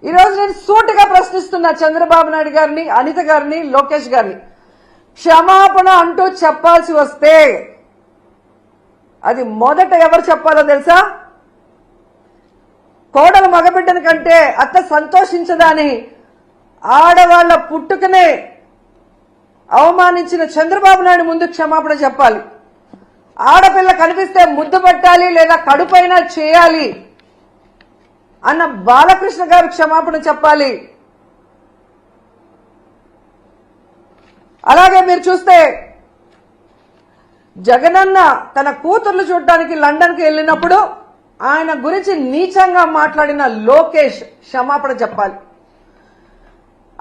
ఈరోజు నేను సూటిగా ప్రశ్నిస్తున్నా చంద్రబాబు నాయుడు గారిని, అనిత గారిని, లోకేష్ గారిని. క్షమాపణ అంటూ చెప్పాల్సి వస్తే అది మొదట ఎవరు చెప్పాలో తెలుసా? కోడలు మగబిడ్డని కంటే అత్త సంతోషించదని ఆడవాళ్ల పుట్టుకనే అవమానించిన చంద్రబాబు నాయుడు ముందు క్షమాపణ చెప్పాలి. ఆడపిల్ల కనిపిస్తే ముద్దు పట్టాలి లేదా కడుపైనా చేయాలి అన్న బాలకృష్ణ గారు క్షమాపణ చెప్పాలి. అలాగే మీరు చూస్తే జగనన్న తన కూతుర్లు చూడడానికి లండన్కి వెళ్ళినప్పుడు ఆయన గురించి నీచంగా మాట్లాడిన లోకేష్ క్షమాపణ చెప్పాలి.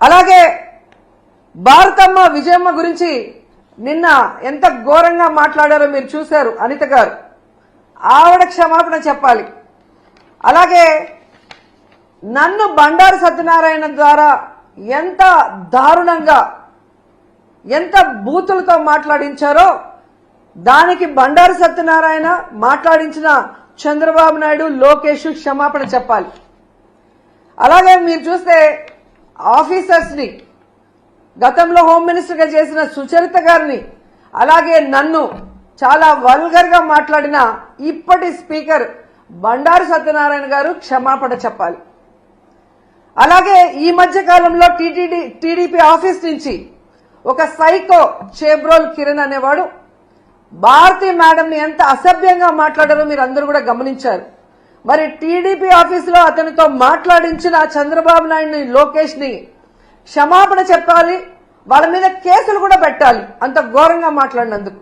అలాగే భారతమ్మ విజయమ్మ గురించి నిన్న ఎంత ఘోరంగా మాట్లాడారో మీరు చూశారు అనిత గారు, ఆవిడ క్షమాపణ చెప్పాలి. అలాగే నన్ను బండారు సత్యనారాయణ ద్వారా ఎంత దారుణంగా ఎంత బూతులతో మాట్లాడించారో దానికి బండారు సత్యనారాయణ మాట్లాడించిన చంద్రబాబు నాయుడు, లోకేష్ క్షమాపణ చెప్పాలి. అలాగే మీరు చూస్తే ఆఫీసర్స్ ని గతంలో హోమ్ మినిస్టర్ గా చేసిన సుచరిత గారిని, అలాగే నన్ను చాలా వల్గర్ గా మాట్లాడిన ఇప్పటి స్పీకర్ బండారు సత్యనారాయణ గారు క్షమాపణ చెప్పాలి. అలాగే ఈ మధ్య కాలంలో టీడీపీ ఆఫీస్ నుంచి ఒక సైకో చేబ్రోల్ కిరణ్ అనేవాడు భారతీ మేడం ని ఎంత అసభ్యంగా మాట్లాడారో మీరు అందరూ కూడా గమనించారు. మరి టీడీపీ ఆఫీసులో అతనితో మాట్లాడించిన చంద్రబాబు నాయుడిని, లోకేష్ ని క్షమాపణ చెప్పాలి. వాళ్ళ మీద కేసులు కూడా పెట్టాలి అంత ఘోరంగా మాట్లాడినందుకు.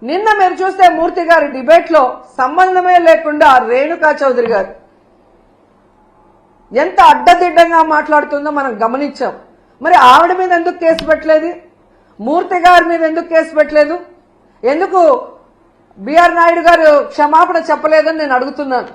నిన్న మీరు చూస్తే మూర్తి గారి డిబేట్ లో సంబంధమే లేకుండా రేణుకా చౌదరి గారు ఎంత అడ్డదిడ్డంగా మాట్లాడుతుందో మనం గమనించాం. మరి ఆవిడ మీద ఎందుకు కేసు పెట్టలేదు? మూర్తి గారి మీద ఎందుకు కేసు పెట్టలేదు? ఎందుకు బిఆర్ నాయుడు గారు క్షమాపణ చెప్పలేదని నేను అడుగుతున్నాను.